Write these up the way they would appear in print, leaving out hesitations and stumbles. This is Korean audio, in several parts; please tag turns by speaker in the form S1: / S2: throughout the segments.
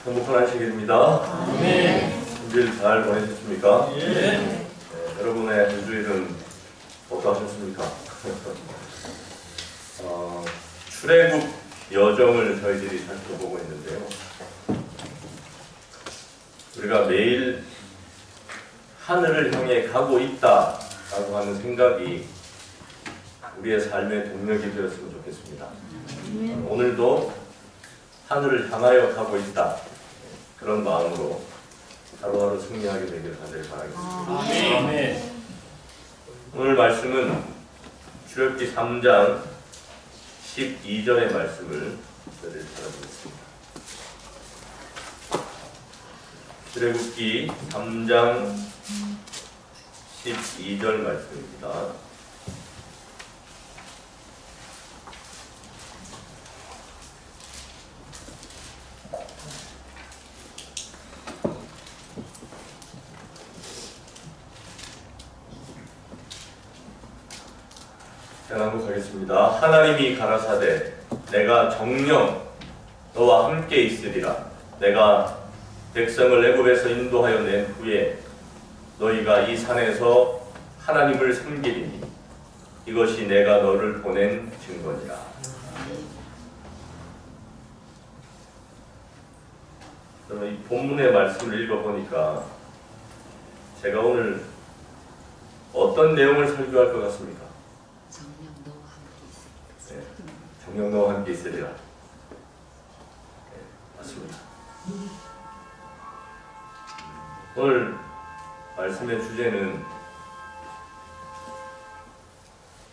S1: 행복한 안식일입니다.
S2: 네.
S1: 주일 잘 보내셨습니까?
S2: 네.
S1: 여러분의 한 주일은 어떠하셨습니까? 출애굽 여정을 저희들이 살펴보고 있는데요. 우리가 매일 하늘을 향해 가고 있다라고 하는 생각이 우리의 삶의 동력이 되었으면 좋겠습니다. 오늘도 하늘을 향하여 가고 있다. 그런 마음으로 하루하루 승리하게 되기를 간절히 바라겠습니다.
S2: 아멘.
S1: 오늘 말씀은 출애굽기 3장 12절의 말씀을 찾아보겠습니다. 출애굽기 3장 12절 말씀입니다. 낭독하겠습니다. 하나님이 가라사대 내가 정녕 너와 함께 있으리라. 내가 백성을 애굽에서 인도하여 낸 후에 너희가 이 산에서 하나님을 섬기리니 이것이 내가 너를 보낸 증거니라. 저는 이 본문의 말씀을 읽어보니까 제가 오늘 어떤 내용을 설교할 것 같습니까? 정녕 너와 함께 있으리라. 네, 맞습니다. 오늘 말씀의 주제는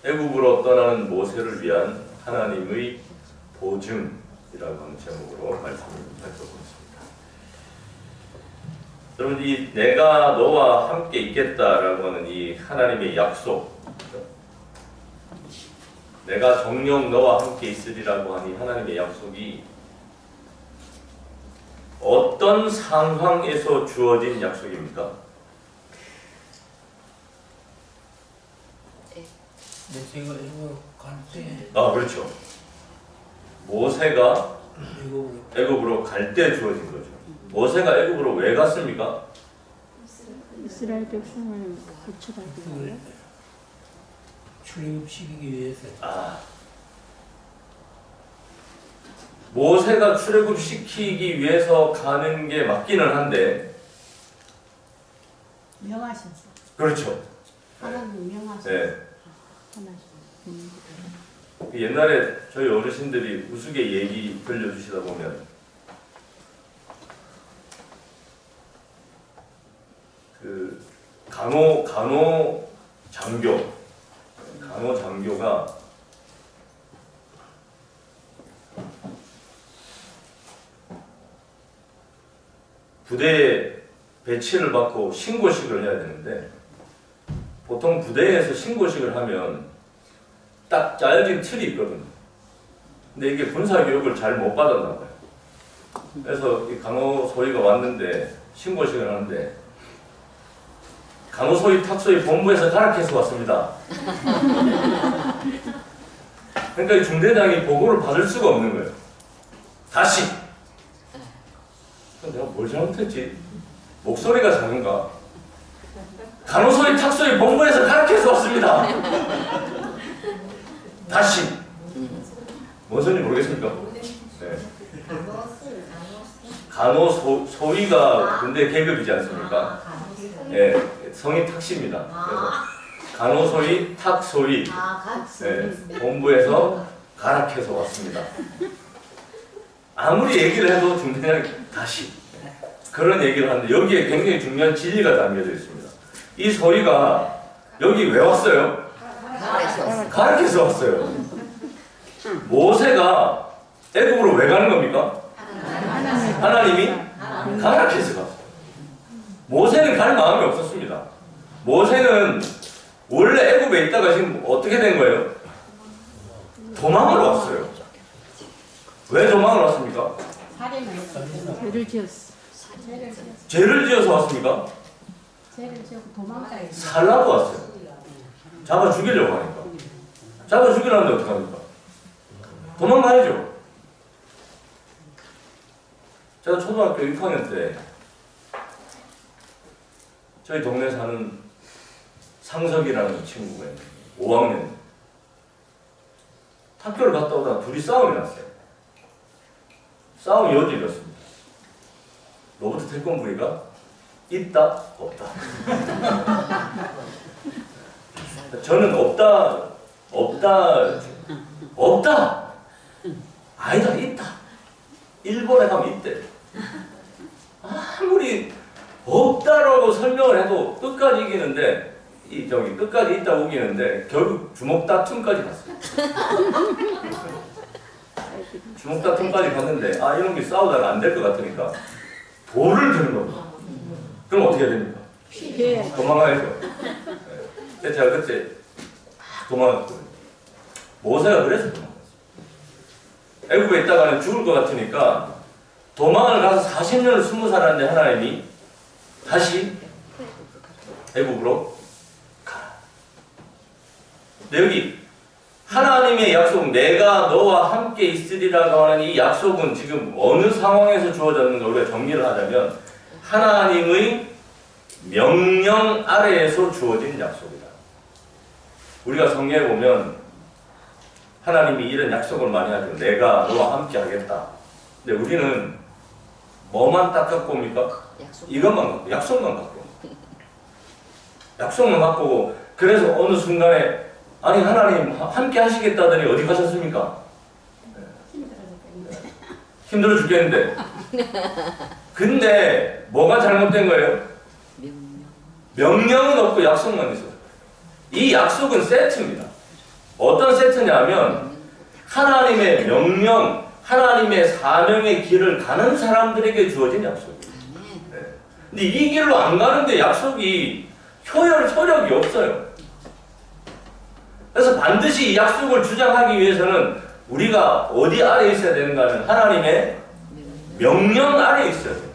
S1: 애굽으로 떠나는 모세를 위한 하나님의 보증이라고 하는 제목으로 말씀을 살펴보겠습니다. 여러분, 이 내가 너와 함께 있겠다라고 하는 이 하나님의 약속, 내가 정녕 너와 함께 있으리라고 하니 하나님의 약속이 어떤 상황에서 주어진 약속입니까?
S2: 모세가 애굽으로 갈 때.
S1: 그렇죠. 모세가 애굽으로 갈 때 주어진 거죠. 모세가 애굽으로 왜 갔습니까?
S3: 이스라엘 백성을 구출하기 위해
S2: 출애굽시키기 위해서.
S1: 모세가 출애굽시키기 위해서 가는 게 맞기는 한데,
S4: 명하셨어.
S1: 그렇죠.
S4: 하나님 명하셨어.
S1: 네. 옛날에 저희 어르신들이 우스개 얘기 들려주시다 보면 그 간호 장교가 부대에 배치를 받고 신고식을 해야 되는데, 보통 부대에서 신고식을 하면 딱 짜여진 틀이 있거든요. 근데 이게 군사교육을 잘 못 받았나 봐요. 그래서 이 간호소위가 왔는데 신고식을 하는데, 간호소위 탁소위 본부에서 가락해서 왔습니다. 그러니까 이 중대장이 보고를 받을 수가 없는 거예요. 다시. 내가 뭘 잘못했지? 목소리가 작은가? 간호소위 탁소위 본부에서 가락해서 왔습니다. 다시. 뭔 소리인지 모르겠습니까? 네. 간호소위가 군대 계급이지 않습니까? 네, 성이 탁씨입니다. 그래서 간호소위, 탁소위, 네, 본부에서 가락해서 왔습니다. 아무리 얘기를 해도 중대장이 다시 그런 얘기를 하는데, 여기에 굉장히 중요한 진리가 담겨져 있습니다. 이 소리가 여기 왜 왔어요? 가락해서 왔어요. 모세가 애굽으로 왜 가는 겁니까? 하나님이 가락해서 갔어요. 모세는 갈 마음이 없었습니다. 모세는 원래 애굽에 있다가 지금 어떻게 된 거예요? 도망을 왔어요. 왜 도망을 왔습니까?
S3: 죄를 지었어.
S1: 죄를 지어서 왔습니까?
S4: 죄를 지었고 도망가야지.
S1: 살라고 왔어요. 잡아 죽이려고 하니까. 잡아 죽이려는데 어떡합니까? 도망가야죠. 제가 초등학교 6학년 때 저희 동네 사는 상석이라는 친구가 있는데 5학년 학교를 갔다 오다가 둘이 싸움이 났어요. 싸움이 여지였습니다. 로버트 태권브리가 있다 없다. 저는 없다 아니다 있다. 일본에 가면 있대. 아무리 없다라고 설명을 해도 끝까지 이기는데 끝까지 있다고 우기는데 결국 주먹 다툼까지 갔어요. 주먹 다툼까지 갔는데 이런 게 싸우다가 안 될 것 같으니까 돌을 드는 겁니다. 그럼 어떻게 해야 됩니까?
S3: 피해.
S1: 도망가야죠. 네. 제가 그때 도망갔거든요. 모세가 그래서 도망갔어요. 애국에 있다가는 죽을 것 같으니까 도망을 가서 40년을 20살 하는데 하나님이 다시 애국으로 가라. 근데 여기 하나님의 약속, 내가 너와 함께 있으리라고 하는 이 약속은 지금 어느 상황에서 주어졌는가 우리가 정리를 하자면 하나님의 명령 아래에서 주어진 약속이다. 우리가 성경에 보면 하나님이 이런 약속을 많이 하죠. 내가 너와 함께 하겠다. 근데 우리는 뭐만 딱 갖고 옵니까? 이것만 갖고, 약속만 갖고. 약속만 갖고, 그래서 어느 순간에 아니 하나님 함께 하시겠다더니 어디 가셨습니까? 힘들어 죽겠는데. 근데 뭐가 잘못된 거예요? 명령은 없고 약속만 있어요. 이 약속은 세트입니다. 어떤 세트냐면 하나님의 명령, 하나님의 사명의 길을 가는 사람들에게 주어진 약속이에요. 네. 근데 이 길로 안 가는데 약속이 효력이 없어요. 그래서 반드시 이 약속을 주장하기 위해서는 우리가 어디 아래 있어야 되는가 하면 하나님의 명령 아래 있어야 돼요.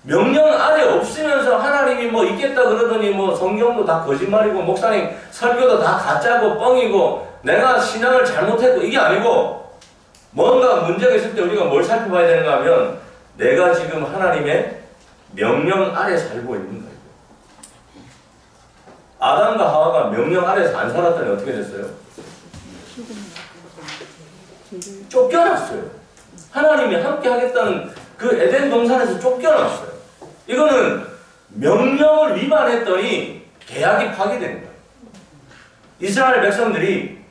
S1: 명령 아래 없으면서 하나님이 뭐 있겠다 그러더니 뭐 성경도 다 거짓말이고 목사님 설교도 다 가짜고 뻥이고 내가 신앙을 잘못했고 이게 아니고 뭔가 문제가 있을 때 우리가 뭘 살펴봐야 되는가 하면 내가 지금 하나님의 명령 아래 살고 있는가. 아담과 하와가 명령 아래서 안 살았더니 어떻게 됐어요? 쫓겨났어요. 하나님이 함께 하겠다는 그 에덴 동산에서 쫓겨났어요. 이거는 명령을 위반했더니 계약이 파기된 거예요. 이스라엘 백성들이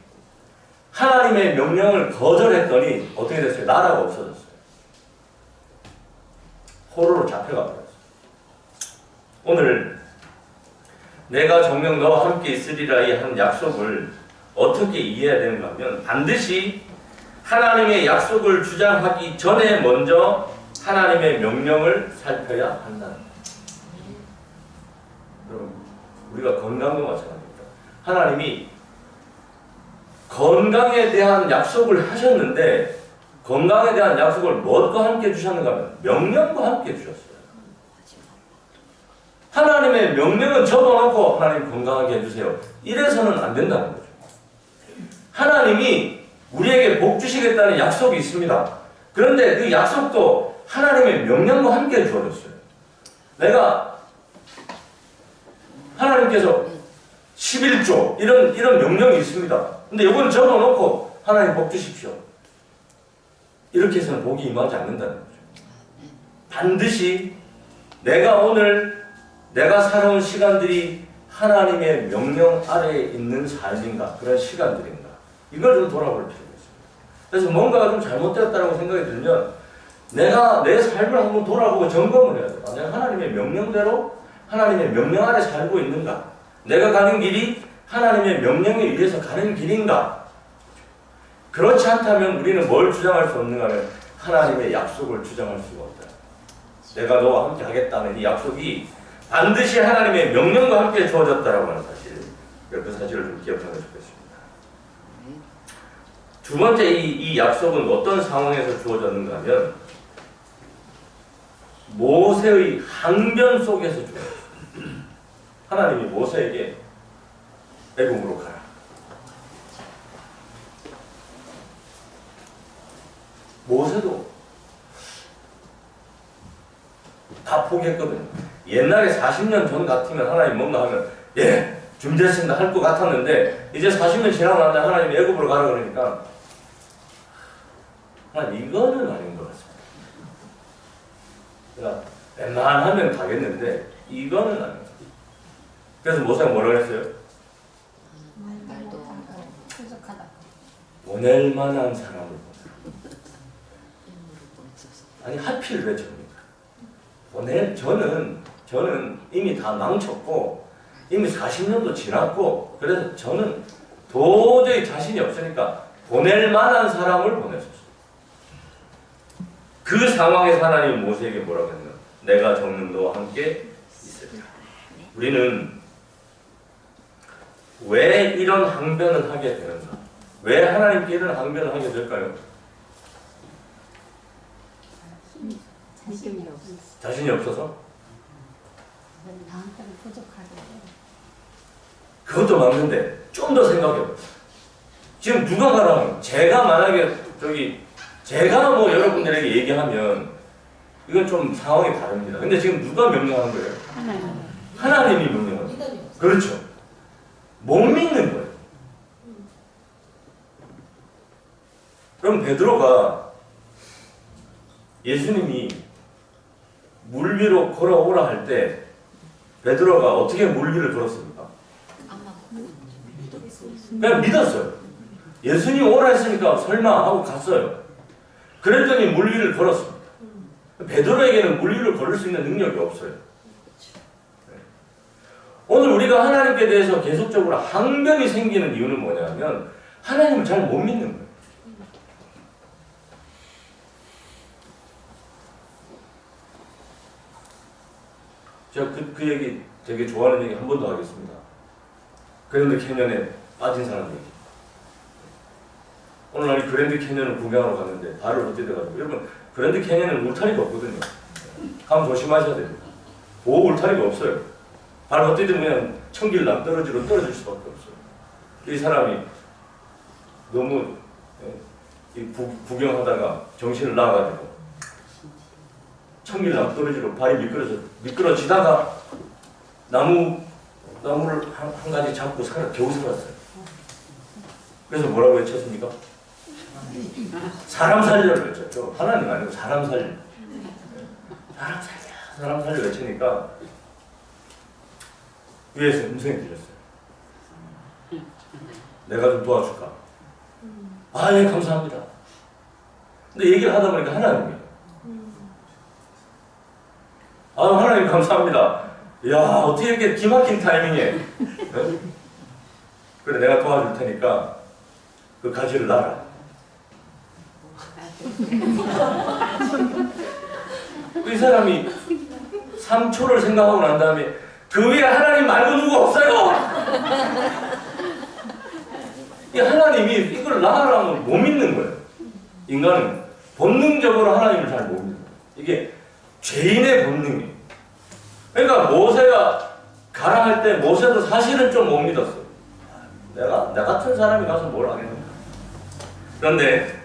S1: 하나님의 명령을 거절했더니 어떻게 됐어요? 나라가 없어졌어요. 포로로 잡혀가 버렸어요. 오늘 내가 정녕 너와 함께 있으리라 이 한 약속을 어떻게 이해해야 되는가 하면 반드시 하나님의 약속을 주장하기 전에 먼저 하나님의 명령을 살펴야 한다는 거예요. 여러분, 우리가 건강도 마찬가지입니다. 하나님이 건강에 대한 약속을 하셨는데 건강에 대한 약속을 무엇과 함께 주셨는가 하면 명령과 함께 주셨어요. 하나님의 명령은 접어놓고 하나님 건강하게 해주세요. 이래서는 안 된다는 거죠. 하나님이 우리에게 복 주시겠다는 약속이 있습니다. 그런데 그 약속도 하나님의 명령과 함께 주어졌어요. 내가 하나님께서 11조 이런 명령이 있습니다. 근데 이건 적어놓고 하나님 복 주십시오. 이렇게 해서는 복이 임하지 않는다는 거죠. 반드시 내가 살아온 시간들이 하나님의 명령 아래에 있는 삶인가 그런 시간들인가 이걸 좀 돌아볼 필요가 있습니다. 그래서 뭔가가 좀 잘못되었다고 생각이 들면 내가 내 삶을 한번 돌아보고 점검을 해야 돼요. 내가 하나님의 명령대로 하나님의 명령 아래 살고 있는가? 내가 가는 길이 하나님의 명령에 의해서 가는 길인가? 그렇지 않다면 우리는 뭘 주장할 수 없는가 하면 하나님의 약속을 주장할 수가 없다. 내가 너와 함께 하겠다는 이 약속이 반드시 하나님의 명령과 함께 주어졌다라고 하는 사실, 그 사실을 좀 기억하면 좋겠습니다. 두 번째 이 약속은 어떤 상황에서 주어졌는가 하면 모세의 항변 속에서 주어졌습니다. 하나님이 모세에게 애굽으로 가라. 모세도 다 포기했거든요. 옛날에 40년 전 같으면 하나님 뭔가 하면 예 준비됐습니다 할 것 같았는데 이제 40년 지나고 난 다음에 하나님 애굽으로 가라 그러니까 하나님 이거는 아닌 것 같습니다. 그러니까 웬만하면 가겠는데 이거는 아닌 것 같습니다. 그래서 모세가 뭐라고 했어요?
S4: 말도 부족하다.
S1: 보낼 만한 사람을 보내라. 아니 하필 왜 접니까? 저는 이미 다 망쳤고 이미 40년도 지났고 그래서 저는 도저히 자신이 없으니까 보낼 만한 사람을 보내셨어요. 그 상황에서 하나님 모세에게 뭐라고 했나? 내가 적는 너와 함께 있으리라. 우리는 왜 이런 항변을 하게 되는가? 왜 하나님께 이런 항변을 하게 될까요?
S3: 믿음이 없어.
S1: 자신이 없어서?
S4: 나한테는 부족하게.
S1: 그것도 맞는데 좀 더 생각해보세요. 지금 누가 가라면 제가 만약에 제가 뭐 여러분들에게 얘기하면 이건 좀 상황이 다릅니다. 근데 지금 누가 명령한 거예요? 하나님이 명령한 거예요. 그렇죠. 못 믿는 거예요. 그럼 베드로가 예수님이 물 위로 걸어오라 할 때 베드로가 어떻게 물 위를 걸었습니까? 그냥 믿었어요. 예수님 오라 했으니까 설마 하고 갔어요. 그랬더니 물 위를 걸었습니다. 베드로에게는 물 위를 걸을 수 있는 능력이 없어요. 오늘 우리가 하나님께 대해서 계속적으로 항변이 생기는 이유는 뭐냐면 하나님을 잘 못 믿는 거예요. 제가 그 얘기 되게 좋아하는 얘기 한 번 더 하겠습니다. 그랜드 캐년에 빠진 사람 얘기. 오늘 날 그랜드 캐년을 구경하러 갔는데 발을 헛디뎌가지고 여러분 그랜드 캐년은 울타리가 없거든요. 가면 조심하셔야 됩니다. 보호 울타리가 없어요. 발 헛디디면 그냥 천길 낭떠러지로 떨어질 수밖에 없어요. 이 사람이 너무 구경하다가 정신을 나가지고 천길 낭떠러지로 발이 미끄러지다가 나무를 한 가지 잡고 겨우 살았어요. 그래서 뭐라고 외쳤습니까? 사람 살려를 외쳤죠. 하나님 아니고 사람 살려. 사람 살려 외치니까 위에서 음성이 들렸어요. 내가 좀 도와줄까? 아, 예, 감사합니다. 근데 얘기를 하다 보니까 하나님이에요. 아, 하나님 감사합니다. 이야, 어떻게 이렇게 기막힌 타이밍에. 네? 그래, 내가 도와줄 테니까 그 가지를 놔라. 이 사람이 3초를 생각하고 난 다음에 그 위에 하나님 말고 누구 없어요? 이 하나님이 이걸 놔라면 못 믿는 거예요. 인간은 본능적으로 하나님을 잘 못 믿는 거예요. 이게 죄인의 본능이에요. 그러니까 모세가 가라 할 때 모세도 사실은 좀 못 믿었어요. 나 같은 사람이 가서 뭘 하겠는가. 그런데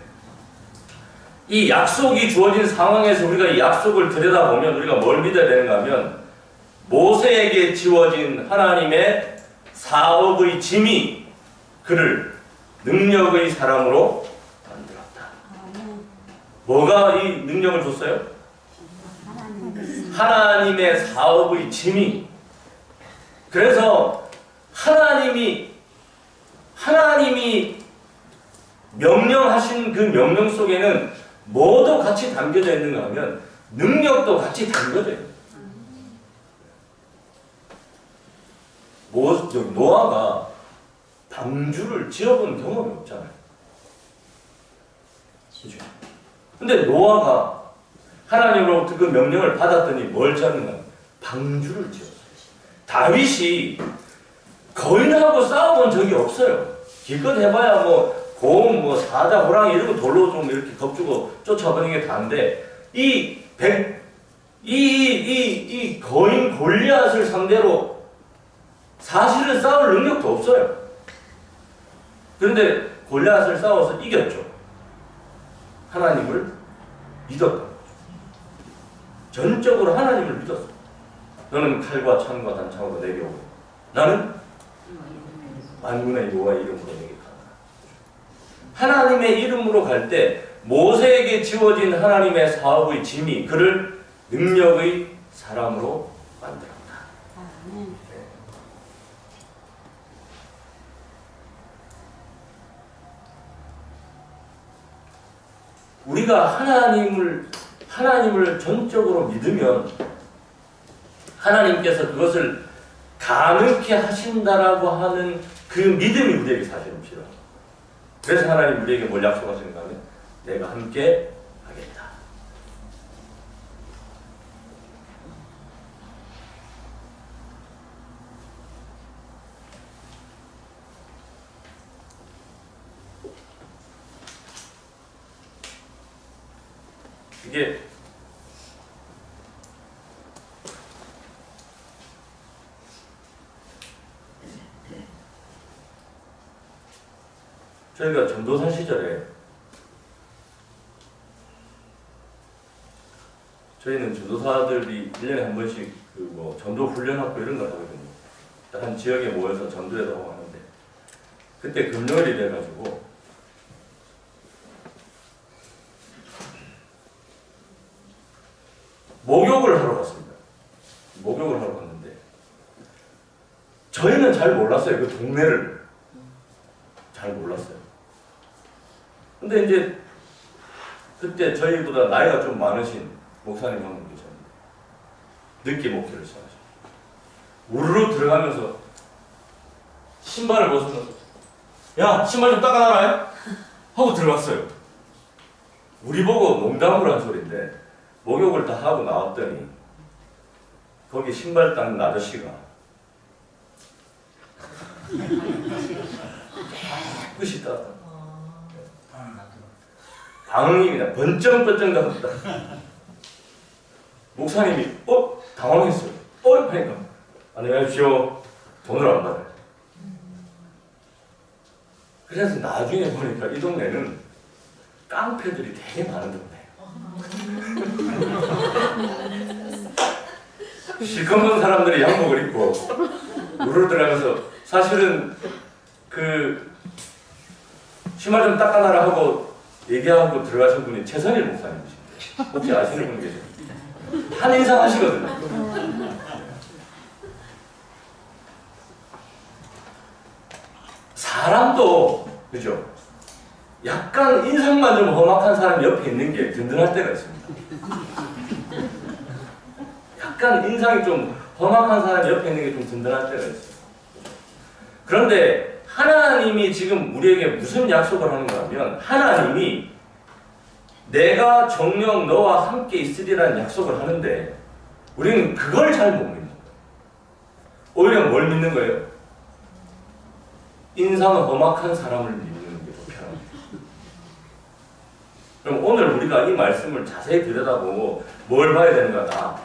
S1: 이 약속이 주어진 상황에서 우리가 이 약속을 들여다보면 우리가 뭘 믿어야 되는가 하면 모세에게 지워진 하나님의 사업의 짐이 그를 능력의 사람으로 만들었다. 뭐가 이 능력을 줬어요? 하나님의 사업의 짐이. 그래서 하나님이 명령하신 그 명령 속에는 뭐도 같이 담겨져 있는가 하면 능력도 같이 담겨져 있는 거예요. 노아가 방주를 지어본 경험이 없잖아요. 그죠? 근데 노아가 하나님으로부터 그 명령을 받았더니 뭘 지었는가? 방주를 지었어요. 다윗이 거인하고 싸워본 적이 없어요. 기껏 해봐야 곰, 사자, 호랑이 이런 거 돌로 좀 이렇게 겁주고 쫓아버리는 게 다인데 이 거인 골리앗을 상대로 사실은 싸울 능력도 없어요. 그런데 골리앗을 싸워서 이겼죠. 하나님을 믿었던 거죠. 전적으로 하나님을 믿었어. 너는 칼과 창과 단창으로 내게 오고 나는 만군의 여호와 이름으로 내게 가라. 하나님의 이름으로 갈 때 모세에게 지워진 하나님의 사업의 짐이 그를 능력의 사람으로 만들었다.
S4: 아멘.
S1: 우리가 하나님을 전적으로 믿으면 하나님께서 그것을 가능케 하신다라고 하는 그 믿음이 우리에게 사실은 필요합니다. 그래서 하나님 우리에게 뭘 약속하시는가 하면 내가 함께 하겠다. 이게 저희가 전도사 시절에 저희는 전도사들이 1년에 한 번씩 그 전도 훈련하고 이런 걸 하거든요. 한 지역에 모여서 전도회도 하고 하는데 그때 금요일이 돼가지고 목욕을 하러 갔습니다. 목욕을 하러 갔는데 저희는 잘 몰랐어요. 그 동네를 잘 몰랐어요. 근데 이제 그때 저희보다 나이가 좀 많으신 목사님 한 분 계셨는데 늦게 목회를 시작하셨어요. 우르르 들어가면서 신발을 벗으면서 야 신발 좀 닦아놔라 하고 들어갔어요. 우리 보고 농담으로 한 소리인데 목욕을 다 하고 나왔더니 거기 신발 닦는 아저씨가 깨끗이 닦아 방흥입니다. 번쩍번쩍 닦았다. 목사님이 당황했어요. 하니까 안녕하십시오. 돈을 안 받아요. 그래서 나중에 보니까 이 동네는 깡패들이 되게 많은 동네예요. 실컷 사람들이 양복을 입고 물을 들어가면서 사실은 그 신발 좀 닦아놔라 하고 얘기하고 들어가신 분이 최선일 목사님이신데 혹시 아시는 분 계세요? 한 인상 하시거든요. 사람도 그죠? 약간 인상만 좀 험악한 사람이 옆에 있는 게 든든할 때가 있습니다. 약간 인상이 좀 험악한 사람이 옆에 있는 게 좀 든든할 때가 있어요. 그런데 하나님이 지금 우리에게 무슨 약속을 하는가 하면 하나님이 내가 정녕 너와 함께 있으리라는 약속을 하는데 우리는 그걸 잘 못 믿는 거예요. 오히려 뭘 믿는 거예요? 인상은 험악한 사람을 믿는 게 더 편합니다. 그럼 오늘 우리가 이 말씀을 자세히 들여다보고 뭘 봐야 되는가?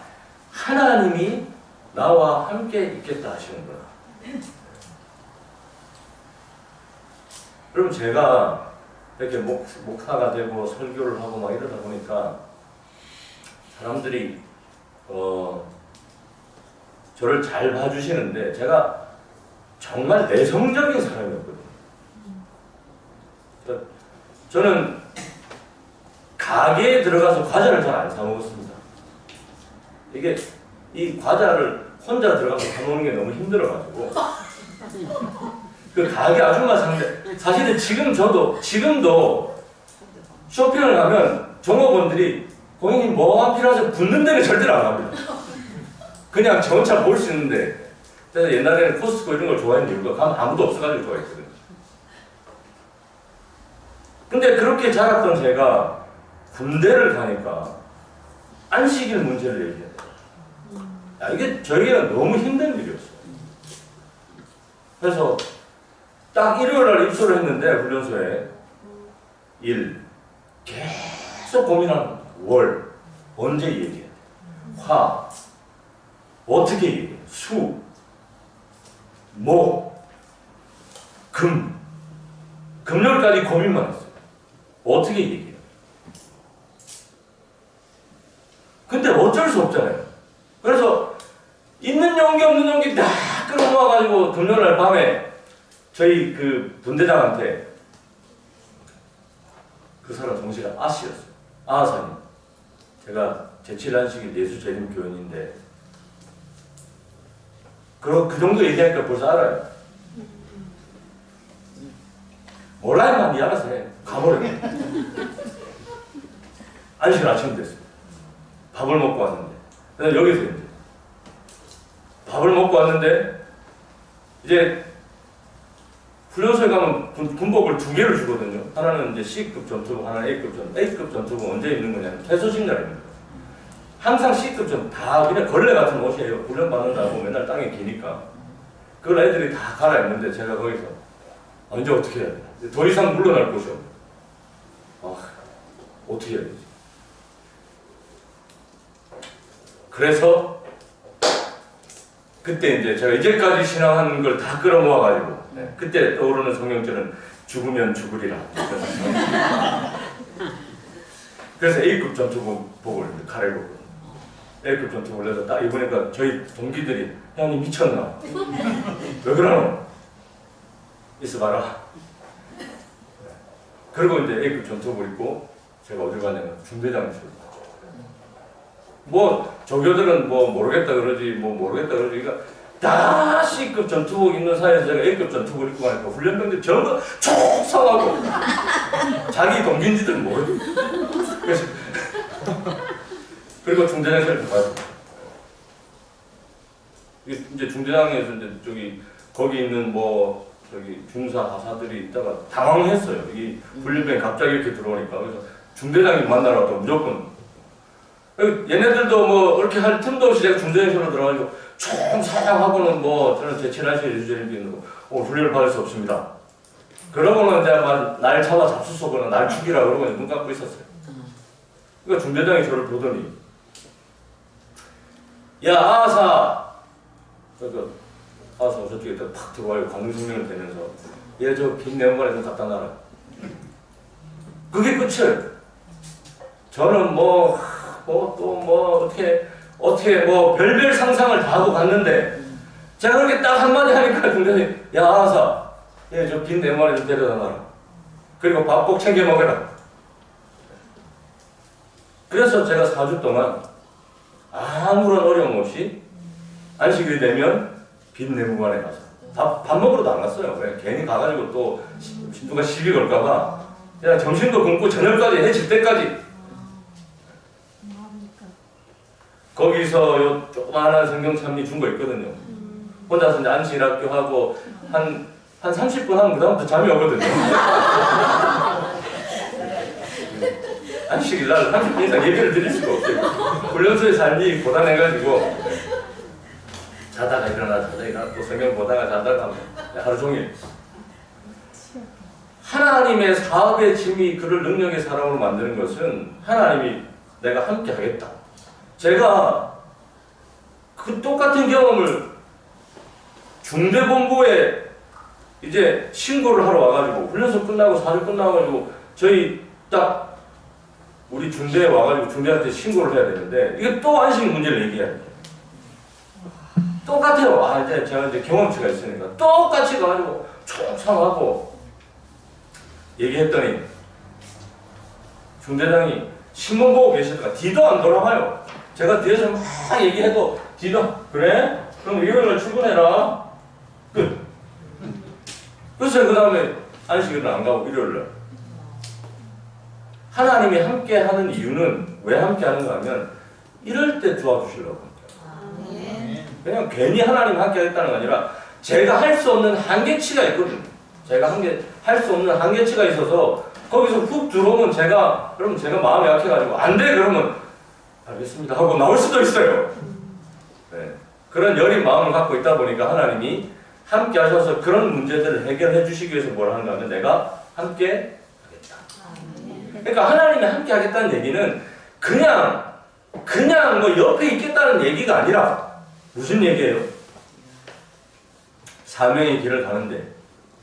S1: 하나님이 나와 함께 있겠다 하시는 거야. 그럼 제가 이렇게 목사가 되고 설교를 하고 막 이러다 보니까 사람들이 저를 잘 봐주시는데 제가 정말 내성적인 사람이었거든요. 저는 가게에 들어가서 과자를 잘 안 사 먹었습니다. 이게 이 과자를 혼자 들어가서 사 먹는 게 너무 힘들어가지고 그 가게 아줌마 상대 사실은 지금도 쇼핑을 하면 종업원들이 고객님 뭐가 필요하세요? 묻는 데는 절대로 안 합니다. 그냥 저 혼자 볼 수 있는데 그래서 옛날에는 코스트코 이런 걸 좋아했는 이유가 가면 아무도 없어가지고 좋아했거든요. 근데 그렇게 자랐던 제가 군대를 가니까 안식일 문제를 얘기해요. 이게 저에게는 너무 힘든 일이었어요. 그래서 딱 일요일날 입소를 했는데 훈련소에 계속 고민하는 거예요. 월 언제 얘기해? 화 어떻게 얘기해? 수 목 금요일까지 고민만 했어요. 어떻게 얘기해요? 근데 어쩔 어쩔 수 없잖아요. 그래서 있는 용기 없는 용기 다 끌어모아가지고 금요일날 밤에 저희 그 분대장한테 그 사람 동시에 아씨였어요. 아사님. 제가 제7안식일 예수재림교인인데 그 정도 얘기하니까 벌써 알아요. 몰라요, 난 알아서 해. 가버려. 안식일 아침 됐어요. 밥을 먹고 왔는데. 그래서 여기서 이제 밥을 먹고 왔는데 이제 훈련소에 가면 군복을 2개를 주거든요. 하나는 이제 C급 전투복, 하나는 A급 전투복. A급 전투복 언제 입는 거냐면 퇴소식 날입니다. 항상 C급 전투복 다 그냥 걸레 같은 옷이에요. 훈련 받는다고 맨날 땅에 기니까. 그걸 애들이 다 갈아입는데 제가 거기서 이제 어떻게 해야 돼? 더 이상 물러날 곳이 없네. 어떻게 해야 되지? 그래서 그때 이제 제가 이제까지 신앙하는 걸 다 끌어모아가지고 그때 떠오르는 성경절은 죽으면 죽으리라. 그래서 A급 전투복을 갈아입었거든요. A급 전투복을 내서 딱 입으니까 저희 동기들이 형님 미쳤나? 왜 그러노? 있어봐라. 그리고 이제 A급 전투복을 입고 제가 어딜 가냐면 중대장실로. 뭐 조교들은 뭐 모르겠다 그러지 뭐 모르겠다 그러지. 그러니까 다 C급 전투복 입는 사이에서 제가 A급 전투복을 입고 가니까 훈련병들 전부 쭉 서가고 자기 동기인지들 모르고. 그래서 그리고 중대장실을 가요. 이제 중대장에서 이제 저기 거기 있는 뭐 저기 중사 하사들이 있다가 당황했어요. 이 훈련병이 갑자기 이렇게 들어오니까. 그래서 중대장이 만나러 왔다 무조건. 얘네들도 뭐 이렇게 할 틈도 없이 제가 중대장실로 들어가지고 총 사냥하고는 뭐 저는 제7안식일 예수재림교인으로 훈련을 받을 수 없습니다. 그러고는 이제 날 잡아 잡수쏘거나 날 죽이라 그러고 눈 감고 있었어요. 그러니까 중대장이 저를 보더니 야 아사. 그러니까 아사 저쪽에 팍 들어와요. 관중성명을 대면서 얘 저 빈 네모관에 좀 갖다 놔라. 그게 끝이에요. 저는 어떻게 뭐 별별 상상을 다 하고 갔는데 제가 그렇게 딱 한마디 하니까 중대장이 야 아사 얘 저 빈 네모관에 좀 데려다 놔라. 그리고 밥 꼭 챙겨 먹여라. 그래서 제가 4주 동안 아무런 어려움 없이 안식일이 되면 빈 내무관에 가서 밥 먹으러도 안 갔어요. 왜? 괜히 가가지고 또 누가 시비 걸까봐 그냥 점심도 굶고 저녁까지 해질 때까지 거기서 요 조그마한 성경 참리 준 거 있거든요. 혼자서 이제 안식일 학교 하고 한 30분 하면 그다음부터 잠이 오거든요. 안식일 날 30분 이상 예배를 드릴 수가 없어요. 훈련소의 삶이 고단해가지고 자다가 일어나 또 성경 보다가 자다가 하루 종일 하나님의 사업의 짐이 그를 능력의 사람으로 만드는 것은 하나님이 내가 함께 하겠다. 제가 그 똑같은 경험을 중대본부에 이제 신고를 하러 와가지고 훈련소 끝나고 사주 끝나가지고 저희 딱 우리 중대에 와가지고 중대한테 신고를 해야 되는데 이게 또 안식 문제를 얘기해야 돼요. 똑같아요. 이제 제가 이제 경험치가 있으니까 똑같이 가가지고 총참하고 얘기했더니 중대장이 신문 보고 계시다가 뒤도 안 돌아봐요. 제가 뒤에서 막 얘기해도 뒤도 그래? 그럼 일요일날 출근해라. 끝. 그래서 그 다음에 안식일은 안 가고 일요일날. 하나님이 함께 하는 이유는 왜 함께 하는가 하면 이럴 때 도와주시려고 합니다. 그냥 괜히 하나님 함께 하겠다는 게 아니라 제가 할 수 없는 한계치가 있거든요. 제가 할 수 없는 한계치가 있어서 거기서 훅 들어오면 그러면 제가 마음이 약해가지고 안 돼! 그러면 알겠습니다 하고 나올 수도 있어요. 네. 그런 여린 마음을 갖고 있다 보니까 하나님이 함께 하셔서 그런 문제들을 해결해 주시기 위해서 뭘 하는가 하면 내가 함께 하겠다. 그러니까 하나님이 함께 하겠다는 얘기는 그냥 뭐 옆에 있겠다는 얘기가 아니라 무슨 얘기예요? 사명의 길을 가는데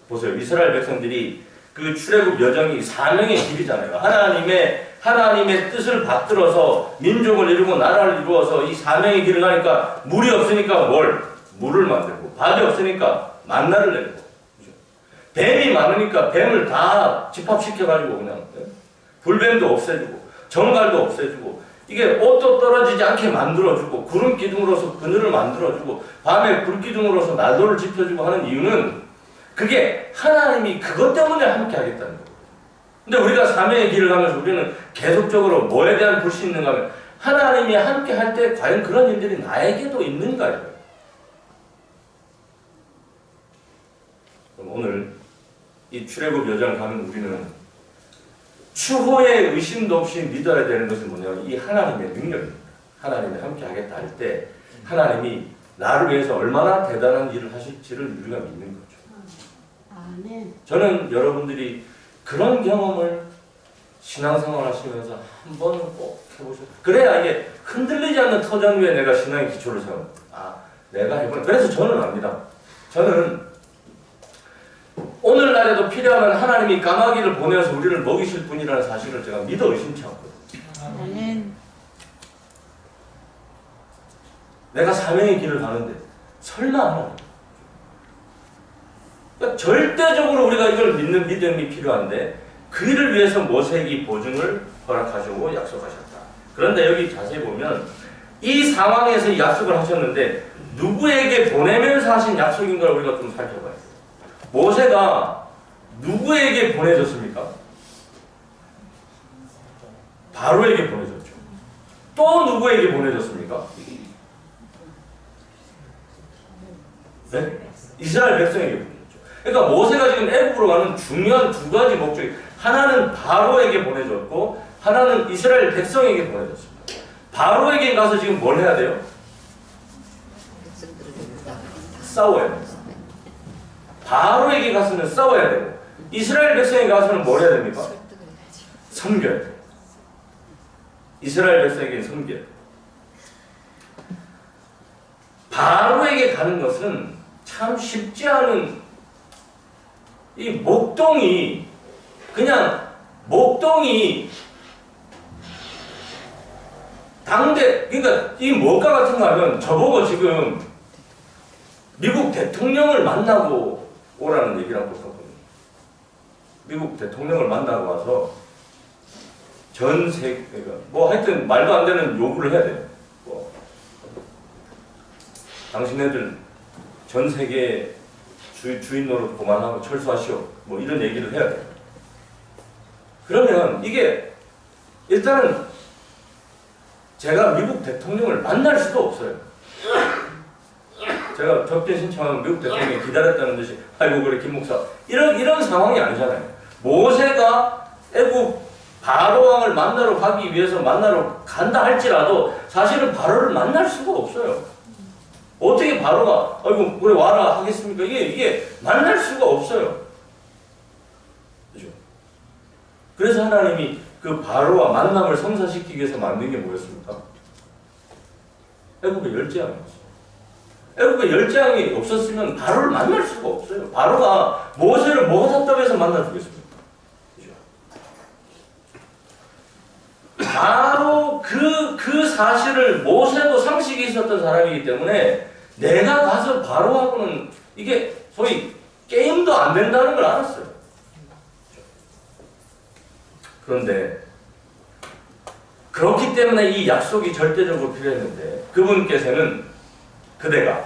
S1: 보세요. 이스라엘 백성들이 그 출애굽 여정이 사명의 길이잖아요. 하나님의 하나님의 뜻을 받들어서 민족을 이루고 나라를 이루어서 이 사명의 길을 가니까 물이 없으니까 물을 만들고, 밥이 없으니까 만나를 내리고, 그죠? 뱀이 많으니까 뱀을 다 집합시켜가지고 그냥 불뱀도 없애주고 정갈도 없애주고, 이게 옷도 떨어지지 않게 만들어주고, 구름 기둥으로서 그늘을 만들어주고, 밤에 불 기둥으로서 난로를 지펴주고 하는 이유는 그게 하나님이 그것 때문에 함께 하겠다는 거예요. 근데 우리가 사명의 길을 가면서 우리는 계속적으로 뭐에 대한 불신이 있는가 하면 하나님이 함께 할 때 과연 그런 일들이 나에게도 있는가요? 그럼 오늘 이 출애굽 여정을 가는 우리는 추호의 의심도 없이 믿어야 되는 것은 뭐냐면 이 하나님의 능력입니다. 하나님이 함께 하겠다 할 때 하나님이 나를 위해서 얼마나 대단한 일을 하실지를 우리가 믿는 거죠.
S4: 아멘.
S1: 저는 여러분들이 그런 경험을 신앙생활 하시면서 한 번은 꼭 해보셔야 돼요. 그래야 이게 흔들리지 않는 터전 위에 내가 신앙의 기초를 세우는 거예요. 내가 해보는. 그래서 저는 압니다. 저는 오늘날에도 필요하면 하나님이 까마귀를 보내서 우리를 먹이실 분이라는 사실을 제가 믿어 의심치 않거든요.
S3: 아멘.
S1: 내가 사명의 길을 가는데 설마 하나님. 그러니까 절대적으로 우리가 이걸 믿는 믿음이 필요한데 그 일을 위해서 모세에게 보증을 허락하시고 약속하셨다. 그런데 여기 자세히 보면 이 상황에서 약속을 하셨는데 누구에게 보내면서 하신 약속인가를 우리가 좀 살펴봐야 돼요. 모세가 누구에게 보내졌습니까? 바로에게 보내졌죠. 또 누구에게 보내졌습니까? 네? 이스라엘 백성에게 보내졌죠. 그러니까 모세가 지금 애굽으로 가는 중요한 두 가지 목적이, 하나는 바로에게 보내졌고 하나는 이스라엘 백성에게 보내졌습니다. 바로에게 가서 지금 뭘 해야 돼요? 싸워야 돼요. 바로에게 가서는 싸워야 되고 이스라엘 백성에게 가서는 뭘 해야 됩니까? 섬겨야 돼요. 이스라엘 백성에게 섬겨야 돼요. 바로에게 가는 것은 참 쉽지 않은, 이 목동이 당대, 그러니까 이 뭐가 같은가 하면 저보고 지금 미국 대통령을 만나고 오라는 얘기를 하고 있었거든요. 미국 대통령을 만나고 와서 전 세계, 그러니까 뭐 하여튼 말도 안 되는 요구를 해야 돼요. 뭐 당신네들 전 세계 주인 노릇 그만하고 철수하시오. 뭐 이런 얘기를 해야 돼요. 그러면 이게 일단은 제가 미국 대통령을 만날 수도 없어요. 제가 접견 신청하면 미국 대통령이 기다렸다는 듯이 아이고 그래 김 목사 이런 상황이 아니잖아요. 모세가 애굽 바로 왕을 만나러 가기 위해서 만나러 간다 할지라도 사실은 바로를 만날 수가 없어요. 어떻게 바로가 아이고 그래 와라 하겠습니까? 이게 만날 수가 없어요. 그죠? 그래서 하나님이 그 바로와 만남을 성사시키기 위해서 만든 게 뭐였습니까? 애굽의 열재앙이었어요. 애굽의 열재앙이 없었으면 바로를 만날 수가 없어요. 바로가 모세를 뭐가 답답해서 만나주겠습니까? 그죠? 바로 그 사실을 모세도 상식이 있었던 사람이기 때문에 내가 가서 바로하고는 이게 소위 게임도 안 된다는 걸 알았어요. 그런데 그렇기 때문에 이 약속이 절대적으로 필요했는데 그분께서는 그대가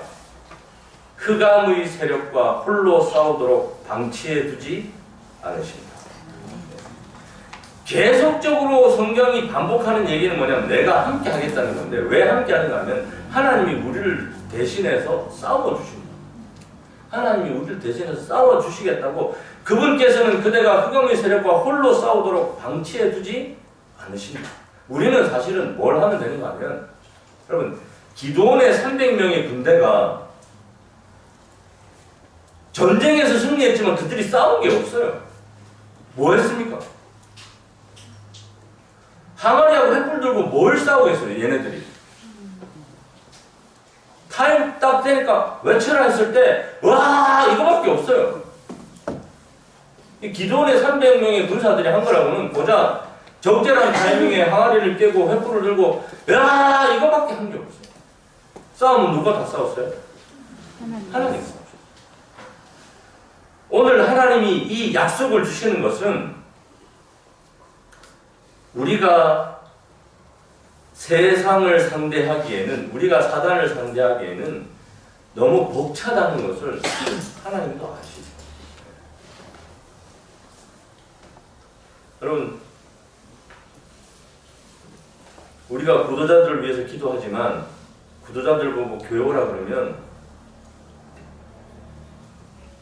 S1: 흑암의 세력과 홀로 싸우도록 방치해 두지 않으십니다. 계속적으로 성경이 반복하는 얘기는 뭐냐면 내가 함께 하겠다는 건데 왜 함께 하는가 하면 하나님이 우리를 대신해서 싸워주십니다. 하나님이 우리를 대신해서 싸워주시겠다고 그분께서는 그대가 흑암의 세력과 홀로 싸우도록 방치해 두지 않으십니다. 우리는 사실은 뭘 하면 되는가 하면 여러분 기드온의 300명의 군대가 전쟁에서 승리했지만 그들이 싸운 게 없어요. 뭐 했습니까? 항아리하고 횃불 들고 뭘 싸우겠어요 얘네들이. 타임 딱 되니까 외쳐라 했을 때 와 이거밖에 없어요. 이 기드온의 300명의 군사들이 한 거라고는 고작 적절한 타이밍에 항아리를 깨고 횃불을 들고 야 이거밖에 한 게 없어요. 싸움은 누가 다 싸웠어요? 하나님 싸웠어요. 오늘 하나님이 이 약속을 주시는 것은 우리가 세상을 상대하기에는, 우리가 사단을 상대하기에는 너무 벅차다는 것을 하나님도 아시죠. 여러분, 우리가 구도자들을 위해서 기도하지만 구도자들 보고 교회 오라 그러면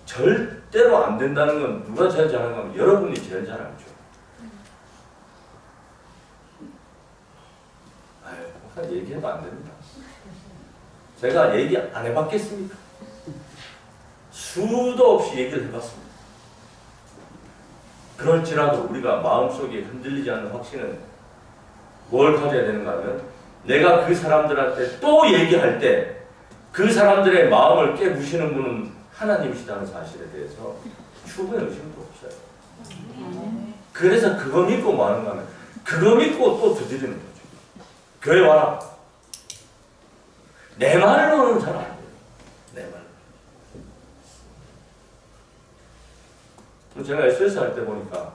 S1: 절대로 안 된다는 건 누가 제일 잘하는가 하면 여러분이 제일 잘 알죠. 아유, 얘기해도 안 됩니다. 제가 얘기 안 해봤겠습니까? 수도 없이 얘기를 해봤습니다. 그럴지라도 우리가 마음속에 흔들리지 않는 확신은 뭘 가져야 되는가 하면 내가 그 사람들한테 또 얘기할 때 그 사람들의 마음을 깨부시는 분은 하나님이시다는 사실에 대해서 추구의 의심도 없어요. 그래서 그거 믿고 뭐 하는가 하면 그거 믿고 또 두드리는 거죠. 교회 와라. 내 말로는 잘 안 돼요. 내 말로. 제가 SS 할 때 보니까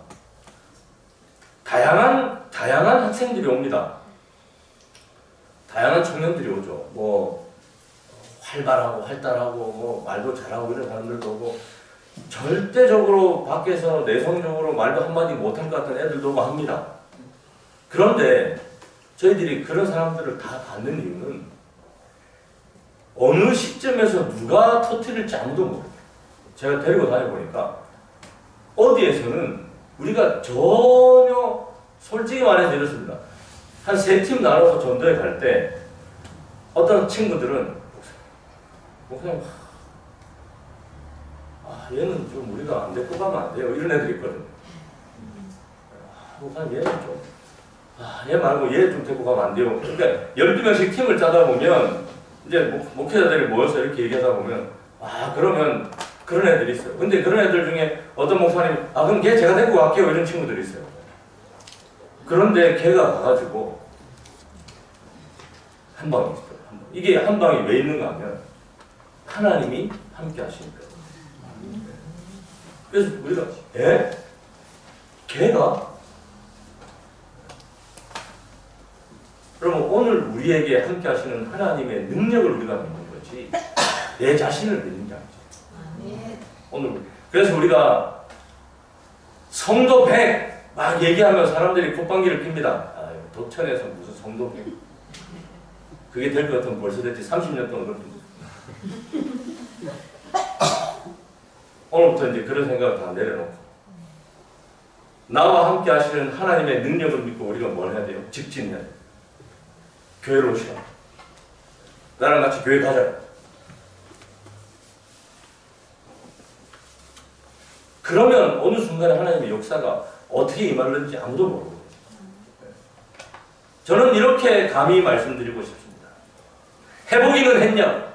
S1: 다양한 학생들이 옵니다. 다양한 청년들이 오죠. 뭐 활발하고 활달하고 뭐 말도 잘하고 이런 사람들도 오고 절대적으로 밖에서 내성적으로 말도 한마디 못할 것 같은 애들도 오고 합니다. 그런데 저희들이 그런 사람들을 다 받는 이유는 어느 시점에서 누가 터뜨릴지 아무도 모르고 제가 데리고 다녀보니까 어디에서는 우리가 전혀 솔직히 말해서 이렇습니다. 한 3팀 나눠서 전도에 갈 때 어떤 친구들은 목사님 얘는 좀 우리가 안 데리고 가면 안 돼요. 이런 애들이 있거든요. 목사님 얘는 좀 얘 말고 얘 좀 데리고 가면 안 돼요. 그러니까 12명씩 팀을 짜다 보면 이제 목회자들이 모여서 이렇게 얘기하다 보면 그러면 그런 애들이 있어요. 근데 그런 애들 중에 어떤 목사님 그럼 걔 제가 데리고 갈게요. 이런 친구들이 있어요. 그런데 걔가 가가지고 한 방이 있어요. 이게 한 방이 왜 있는가 하면 하나님이 함께 하시는 거예요. 그래서 우리가 걔가? 그러면 오늘 우리에게 함께 하시는 하나님의 능력을 우리가 믿는 거지 내 자신을 믿는 게 아니죠. 오늘 그래서 우리가 성도 100 막 얘기하면 사람들이 콧방귀를 핍니다. 도천에서 무슨 성도 100 그게 될 것 같으면 벌써 됐지. 30년 동안 그렇게 오늘부터 이제 그런 생각을 다 내려놓고 나와 함께 하시는 하나님의 능력을 믿고 우리가 뭘 해야 돼요? 직진해야 돼요. 교회로 오시라. 나랑 같이 교회 가자. 그러면 어느 순간에 하나님의 역사가 어떻게 임하는지 아무도 모르고 저는 이렇게 감히 말씀드리고 싶습니다. 해보기는 했냐?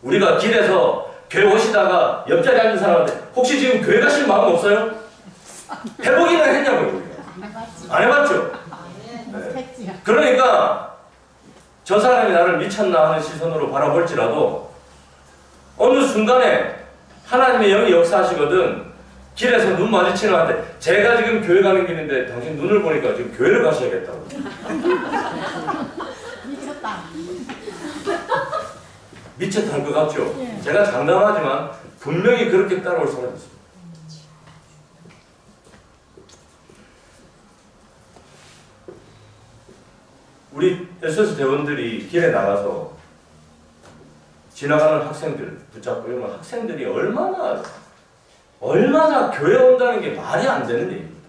S1: 우리가 길에서 교회 오시다가 옆자리에 앉은 사람한테 혹시 지금 교회 가실 마음 없어요? 해보기는 했냐고요. 우리가. 안 해봤죠? 네. 그러니까 저 사람이 나를 미쳤나 하는 시선으로 바라볼지라도 어느 순간에 하나님의 영이 역사하시거든. 길에서 눈 마주치는 한테 제가 지금 교회 가는 길인데 당신 눈을 보니까 지금 교회를 가셔야겠다고.
S4: 미쳤다.
S1: 미쳤다 할 것 같죠? 제가 장담하지만 분명히 그렇게 따라올 사람이 있습니다. 우리 SS 대원들이 길에 나가서 지나가는 학생들 붙잡고 이러면 학생들이 얼마나 교회 온다는 게 말이 안 되는 얘기입니다.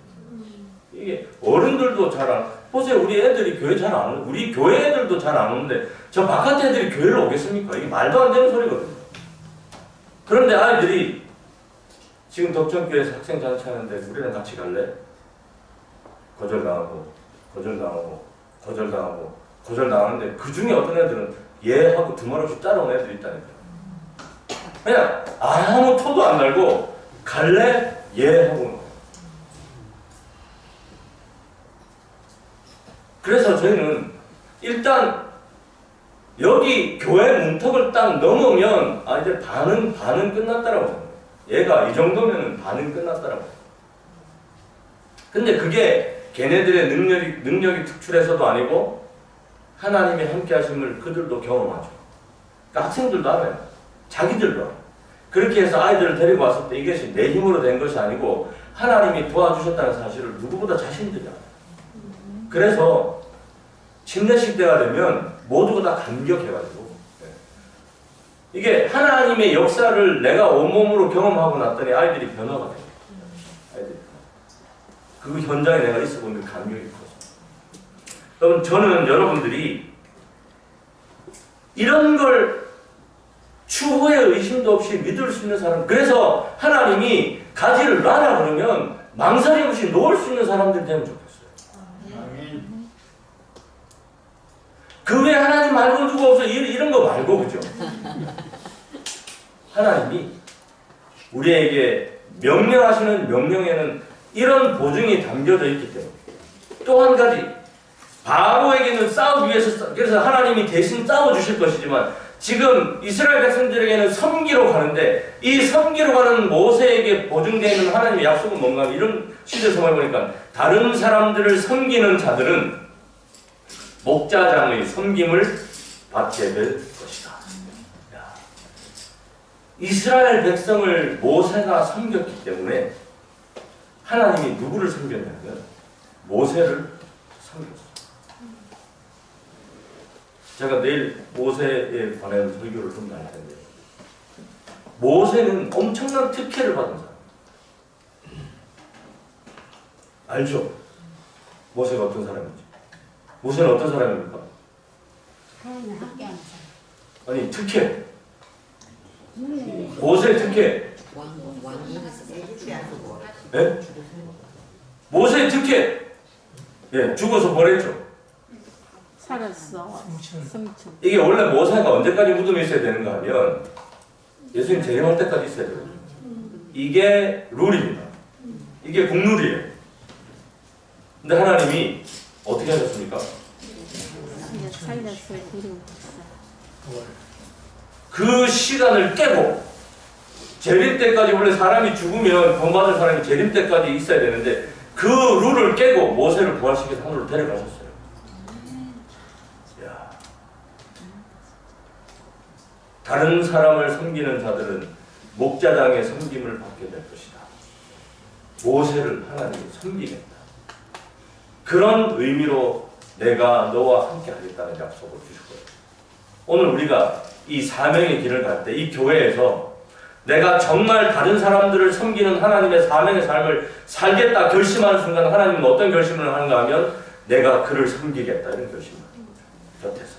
S1: 이게 어른들도 잘 안, 보세요. 우리 애들이 교회 잘 안 오는, 우리 교회 애들도 잘 안 오는데 저 바깥 애들이 교회를 오겠습니까? 이게 말도 안 되는 소리거든요. 그런데 아이들이 지금 덕천교회에서 학생 잔치 하는데 우리랑 같이 갈래? 거절당하고 거절당하는데 그 중에 어떤 애들은 예 하고 두말 없이 따라온 애들이 있다니까요. 그냥 아무 토도 안 달고 갈래? 예 하고 그래서 저희는 일단 여기 교회 문턱을 딱 넘으면 이제 반은 끝났다라고 생각해요. 얘가 이 정도면은 반은 끝났다라고. 근데 그게 걔네들의 능력이 특출해서도 아니고 하나님의 함께 하심을 그들도 경험하죠. 그러니까 학생들도 알아요. 자기들도 알아요. 그렇게 해서 아이들을 데리고 왔을 때 이것이 내 힘으로 된 것이 아니고 하나님이 도와주셨다는 사실을 누구보다 자신들이 알아요. 그래서 침례식 때가 되면 모두가 다 감격해가지고 이게 하나님의 역사를 내가 온몸으로 경험하고 났더니 아이들이 변화가 돼요. 그 현장에 내가 있어보면 감격이 커서. 여러분, 저는 여러분들이 이런 걸 추후에 의심도 없이 믿을 수 있는 사람, 그래서 하나님이 가지를 놔라 그러면 망설임 없이 놓을 수 있는 사람들 되면 좋겠어요. 그 외에 하나님 말고 누구 없어. 이런 거 말고, 그죠? 하나님이 우리에게 명령하시는 명령에는 이런 보증이 담겨져 있기 때문에. 또 한 가지, 바로에게는 싸우기 위해서, 그래서 하나님이 대신 싸워주실 것이지만 지금 이스라엘 백성들에게는 섬기러 가는데 이 섬기러 가는 모세에게 보증되어 있는 하나님의 약속은 뭔가 이런 시대에서 보니까 다른 사람들을 섬기는 자들은 목자장의 섬김을 받게 될 것이다. 야. 이스라엘 백성을 모세가 섬겼기 때문에 하나님이 누구를 섬겼냐면 모세를 섬겼어요. 제가 내일 모세에 관한 설교를 좀 할 텐데 모세는 엄청난 특혜를 받은 사람. 알죠? 모세가 어떤 사람인지. 모세는 어떤 사람입니까?
S4: 하나님 함께하는 사람.
S1: 아니 특혜. 모세의 특혜. 네? 모세의 특혜. 예, 죽어서 보냈죠.
S3: 살았어. 성천.
S1: 이게 원래 모세가 언제까지 무덤에 있어야 되는가 하면 예수님 재림할 때까지 있어야 되거든요. 이게 룰입니다. 이게 국룰이에요. 근데 하나님이 어떻게 하셨습니까?
S3: 살렸어. 데리고 갔어.
S1: 그 시간을 깨고 재림 때까지 원래 사람이 죽으면 구원받은 사람이 재림 때까지 있어야 되는데 그 룰을 깨고 모세를 부활시켜서 하늘로 데려가셨어요. 야. 다른 사람을 섬기는 자들은 목자장의 섬김을 받게 될 것이다. 모세를 하나님이 섬기겠다. 그런 의미로 내가 너와 함께 하겠다는 약속을 주실 거예요. 오늘 우리가 이 사명의 길을 갈 때 이 교회에서 내가 정말 다른 사람들을 섬기는 하나님의 사명의 삶을 살겠다 결심하는 순간 하나님은 어떤 결심을 하는가 하면 내가 그를 섬기겠다 이런 결심을 하는 거죠. 곁에서.